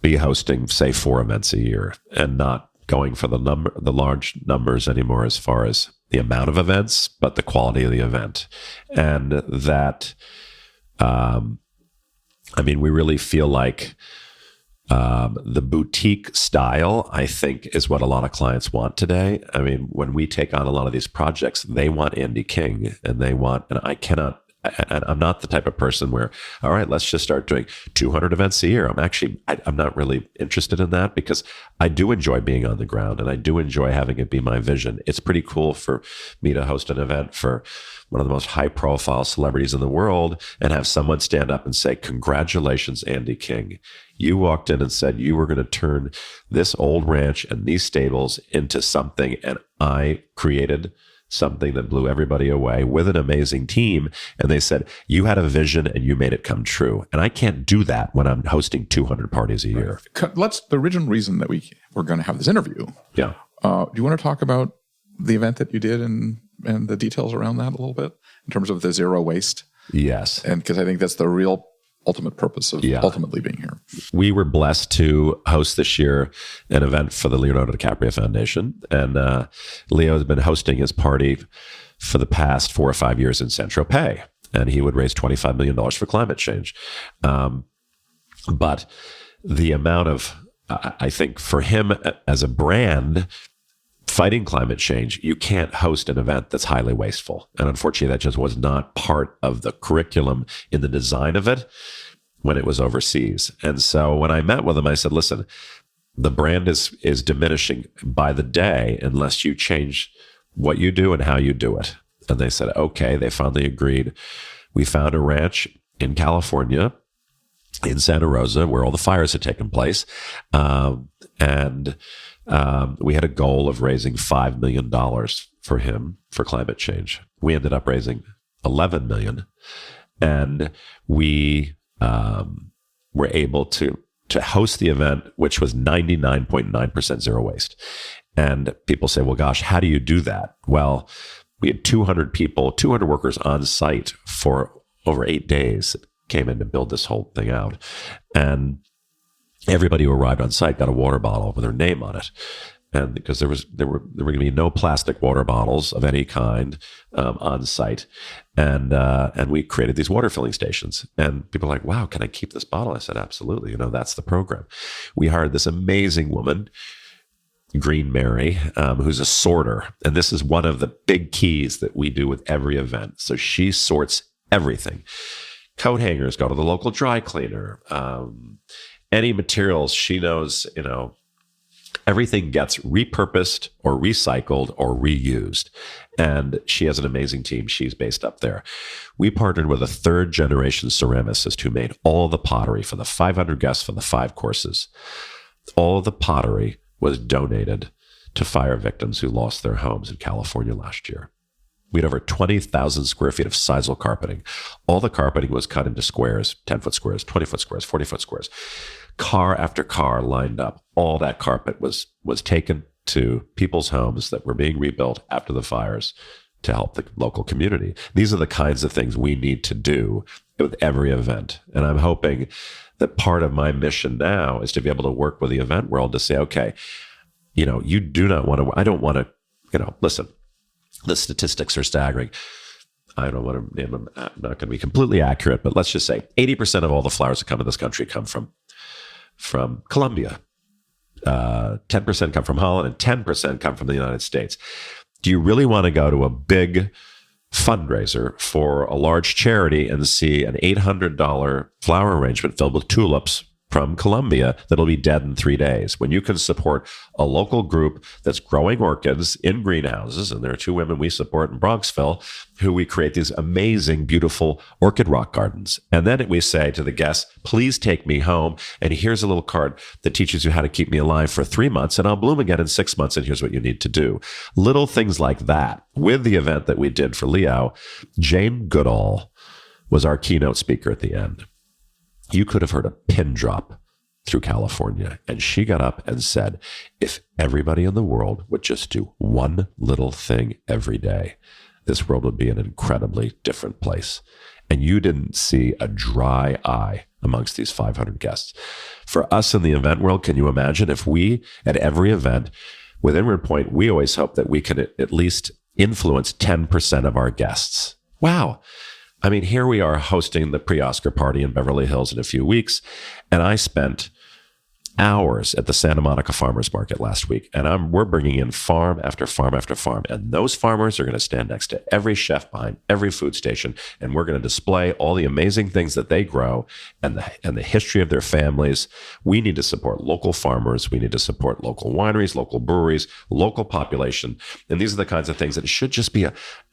be hosting, say, 4 events a year and not going for the large numbers anymore as far as the amount of events, but the quality of the event. And that, we really feel like the boutique style, I think, is what a lot of clients want today. When we take on a lot of these projects, they want Andy King, and I cannot and I'm not the type of person where, all right, let's just start doing 200 events a year. I'm not really interested in that, because I do enjoy being on the ground and I do enjoy having it be my vision. It's pretty cool for me to host an event for one of the most high profile celebrities in the world and have someone stand up and say, congratulations, Andy King. You walked in and said you were going to turn this old ranch and these stables into something, and I created something that blew everybody away with an amazing team. And they said, you had a vision and you made it come true. And I can't do that when I'm hosting 200 parties a year. The original reason that we're going to have this interview. Yeah. Do you want to talk about the event that you did and the details around that a little bit in terms of the zero waste? Yes. And because I think that's the real ultimate purpose of ultimately being here. We were blessed to host this year an event for the Leonardo DiCaprio Foundation. And Leo has been hosting his party for the past 4 or 5 years in Saint-Tropez. And he would raise $25 million for climate change. But the amount of, I think for him as a brand, fighting climate change, you can't host an event that's highly wasteful. And unfortunately, that just was not part of the curriculum in the design of it when it was overseas. And so when I met with him, I said, listen, the brand is diminishing by the day unless you change what you do and how you do it. And they said, okay. They finally agreed. We found a ranch in California, in Santa Rosa, where all the fires had taken place. We had a goal of raising $5 million for him for climate change. We ended up raising $11 million, and we were able to host the event, which was 99.9% zero waste. And people say, well, gosh, how do you do that? Well, we had 200 people, 200 workers on site for over 8 days that came in to build this whole thing out. And everybody who arrived on site got a water bottle with their name on it. And because there were going to be no plastic water bottles of any kind on site, and we created these water filling stations. And people are like, "Wow, can I keep this bottle?" I said, "Absolutely. That's the program." We hired this amazing woman, Green Mary, who's a sorter, and this is one of the big keys that we do with every event. So she sorts everything. Coat hangers go to the local dry cleaner. Any materials, she knows, everything gets repurposed or recycled or reused. And she has an amazing team. She's based up there. We partnered with a 3rd-generation ceramicist who made all the pottery for the 500 guests for the 5 courses. All the pottery was donated to fire victims who lost their homes in California last year. We had over 20,000 square feet of sisal carpeting. All the carpeting was cut into squares, 10-foot squares, 20-foot squares, 40-foot squares. Car after car lined up. All that carpet was taken to people's homes that were being rebuilt after the fires to help the local community. These are the kinds of things we need to do with every event. And I'm hoping that part of my mission now is to be able to work with the event world to say, okay, you do not want to, I don't want to, listen, the statistics are staggering. I don't want to name them, I'm not going to be completely accurate, but let's just say 80% of all the flowers that come to this country come from Colombia. 10% come from Holland and 10% come from the United States. Do you really want to go to a big fundraiser for a large charity and see an $800 flower arrangement filled with tulips from Colombia that'll be dead in 3 days, when you can support a local group that's growing orchids in greenhouses? And there are 2 women we support in Bronxville who we create these amazing, beautiful orchid rock gardens. And then we say to the guests, please take me home. And here's a little card that teaches you how to keep me alive for 3 months, and I'll bloom again in 6 months. And here's what you need to do. Little things like that. With the event that we did for Leo, Jane Goodall was our keynote speaker at the end. You could have heard a pin drop through California. And she got up and said, if everybody in the world would just do one little thing every day, this world would be an incredibly different place. And you didn't see a dry eye amongst these 500 guests. For us in the event world, can you imagine if we, at every event, with Inward Point, we always hope that we can at least influence 10% of our guests. Wow. I mean, here we are hosting the pre-Oscar party in Beverly Hills in a few weeks, and I spent hours at the Santa Monica Farmers Market last week, and we're bringing in farm after farm after farm, and those farmers are going to stand next to every chef behind every food station, and we're going to display all the amazing things that they grow and the history of their families. We need to support local farmers. We need to support local wineries, local breweries, local population, and these are the kinds of things that should just be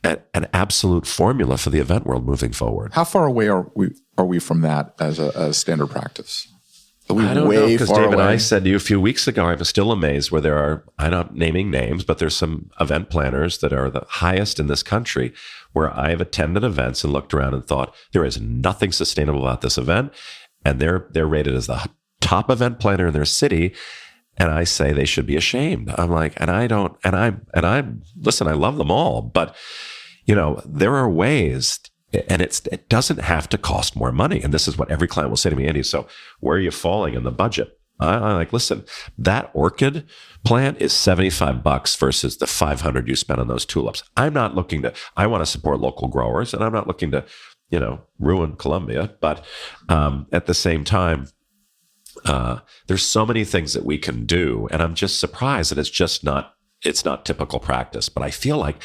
an absolute formula for the event world moving forward. How far away are we from that as a standard practice? I don't know, because David, I said to you a few weeks ago, I'm still amazed where there are, I'm not naming names, but there's some event planners that are the highest in this country where I've attended events and looked around and thought, there is nothing sustainable about this event. And they're rated as the top event planner in their city. And I say they should be ashamed. I'm like, listen, I love them all, but there are ways. And it doesn't have to cost more money. And this is what every client will say to me, Andy, so where are you falling in the budget? I'm like, listen, that orchid plant is $75 versus the $500 you spend on those tulips. I want to support local growers, and I'm not looking to, ruin Colombia. But at the same time, there's so many things that we can do. And I'm just surprised that it's not typical practice. But I feel like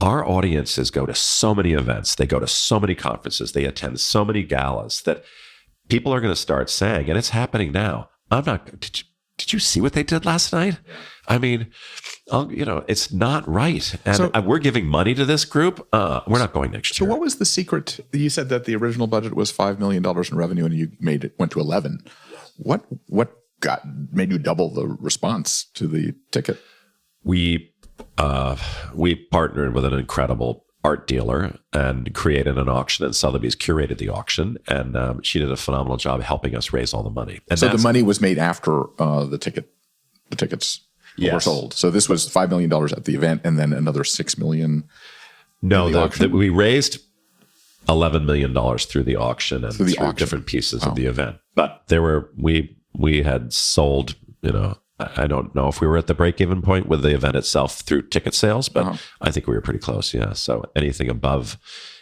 our audiences go to so many events, they go to so many conferences, they attend so many galas that people are going to start saying, and it's happening now, did you see what they did last night? I mean, it's not right. And we're giving money to this group. We're not going next year. So what was the secret? You said that the original budget was $5 million in revenue and you went to 11. What made you double the response to the ticket? We partnered with an incredible art dealer and created an auction, and Sotheby's curated the auction, and she did a phenomenal job helping us raise all the money. And so the money was made after the tickets were sold. So this was $5 million at the event, and then another $6 million. No, we raised $11 million through the auction and through different pieces of the event. But we had sold, I don't know if we were at the break-even point with the event itself through ticket sales, but I think we were pretty close. Yeah. So anything above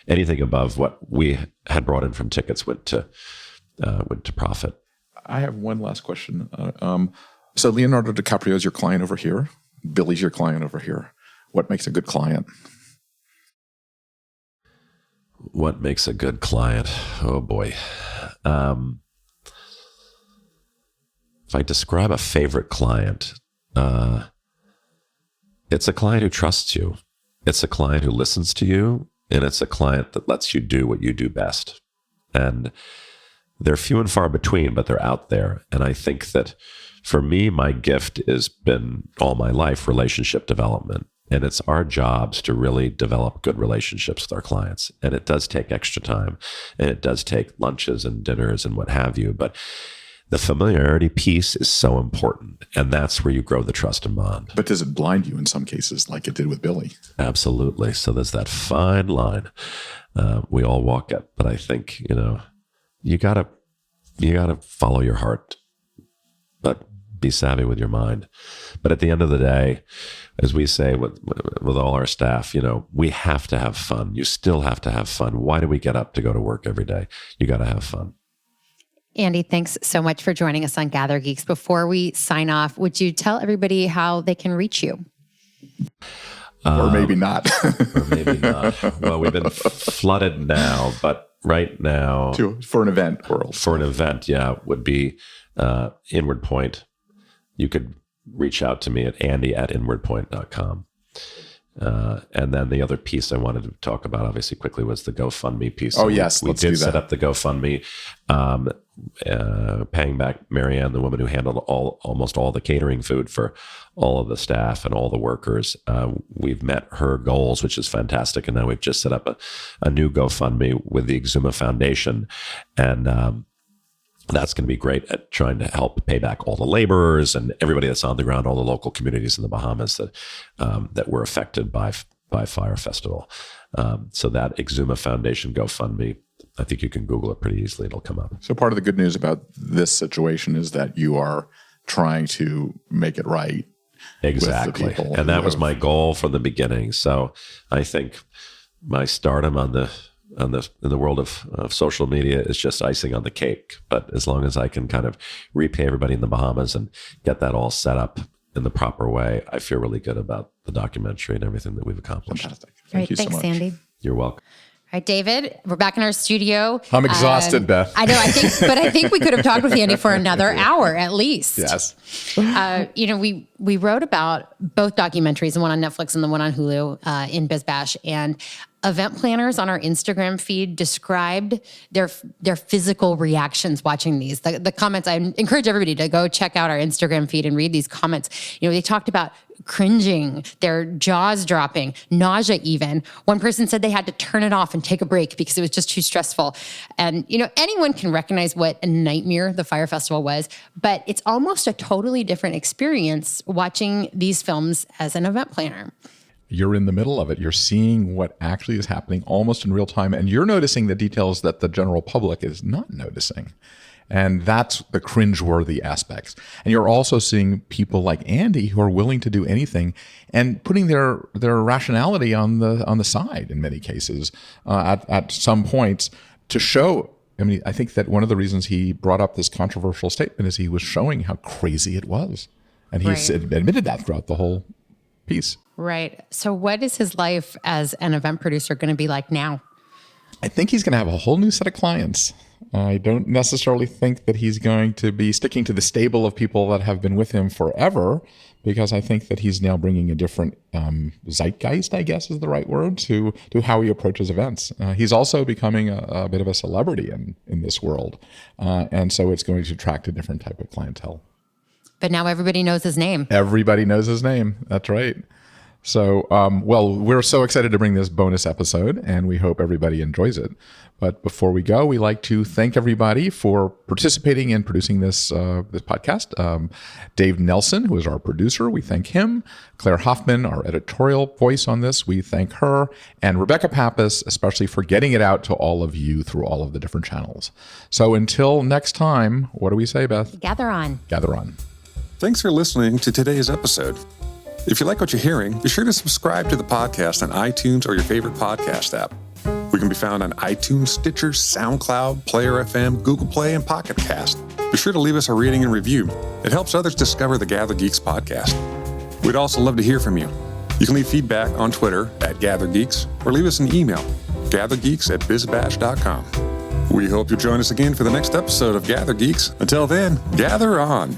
what we had brought in from tickets went to profit. I have one last question. So Leonardo DiCaprio is your client over here. Billy's your client over here. What makes a good client? What makes a good client? Oh boy. If I describe a favorite client, it's a client who trusts you. It's a client who listens to you, and it's a client that lets you do what you do best. And they're few and far between, but they're out there. And I think that for me, my gift has been all my life relationship development. And it's our jobs to really develop good relationships with our clients. And it does take extra time, and it does take lunches and dinners and what have you. But the familiarity piece is so important, and that's where you grow the trust and bond. But does it blind you in some cases, like it did with Billy? Absolutely. So there's that fine line we all walk it. But I think you gotta follow your heart, but be savvy with your mind. But at the end of the day, as we say with all our staff, we have to have fun. You still have to have fun. Why do we get up to go to work every day? You got to have fun. Andy, thanks so much for joining us on Gather Geeks. Before we sign off, would you tell everybody how they can reach you? Or maybe not. Or maybe not. Well, we've been flooded now, but right now... For an event world. For an event, would be Inward Point. You could reach out to me at andy@inwardpoint.com. And then the other piece I wanted to talk about, obviously, quickly was the GoFundMe piece. Oh, yes. We did set up the GoFundMe, paying back Marianne, the woman who handled almost all the catering food for all of the staff and all the workers. We've met her goals, which is fantastic. And now we've just set up a new GoFundMe with the Exuma Foundation. And that's going to be great at trying to help pay back all the laborers and everybody that's on the ground, all the local communities in the Bahamas that were affected by Fyre Festival. So that Exuma Foundation GoFundMe, I think you can Google it pretty easily. It'll come up. So part of the good news about this situation is that you are trying to make it right. Exactly. And that was my goal from the beginning. So I think my stardom on the in the world of social media is just icing on the cake. But as long as I can kind of repay everybody in the Bahamas and get that all set up in the proper way, I feel really good about the documentary and everything that we've accomplished. Fantastic. Thank you so much. Thanks, Sandy. You're welcome. All right, David, we're back in our studio. I'm exhausted, Beth. I know, I think we could have talked with Andy for another hour at least. Yes. We wrote about both documentaries, the one on Netflix and the one on Hulu in BizBash, and event planners on our Instagram feed described their physical reactions watching these. The comments, I encourage everybody to go check out our Instagram feed and read these comments. They talked about cringing, their jaws dropping, nausea even. One person said they had to turn it off and take a break because it was just too stressful. And, anyone can recognize what a nightmare the Fyre Festival was, but it's almost a totally different experience watching these films as an event planner. You're in the middle of it. You're seeing what actually is happening almost in real time, and you're noticing the details that the general public is not noticing. And that's the cringeworthy aspects. And you're also seeing people like Andy who are willing to do anything and putting their rationality on the side in many cases at some points to show. I think that one of the reasons he brought up this controversial statement is he was showing how crazy it was. And he's admitted that throughout the whole piece. Right. So what is his life as an event producer going to be like now? I think he's going to have a whole new set of clients. I don't necessarily think that he's going to be sticking to the stable of people that have been with him forever, because I think that he's now bringing a different zeitgeist, I guess is the right word, to how he approaches events. He's also becoming a bit of a celebrity in this world. And so it's going to attract a different type of clientele. But now everybody knows his name. Everybody knows his name. That's right. So, we're so excited to bring this bonus episode, and we hope everybody enjoys it. But before we go, we like to thank everybody for participating in producing this podcast. Dave Nelson, who is our producer, we thank him. Claire Hoffman, our editorial voice on this, we thank her. And Rebecca Pappas, especially for getting it out to all of you through all of the different channels. So until next time, what do we say, Beth? Gather on. Gather on. Thanks for listening to today's episode. If you like what you're hearing, be sure to subscribe to the podcast on iTunes or your favorite podcast app. We can be found on iTunes, Stitcher, SoundCloud, Player FM, Google Play, and Pocket Cast. Be sure to leave us a rating and review. It helps others discover the Gather Geeks podcast. We'd also love to hear from you. You can leave feedback on Twitter @GatherGeeks or leave us an email, gathergeeks@bizbash.com. We hope you'll join us again for the next episode of Gather Geeks. Until then, gather on.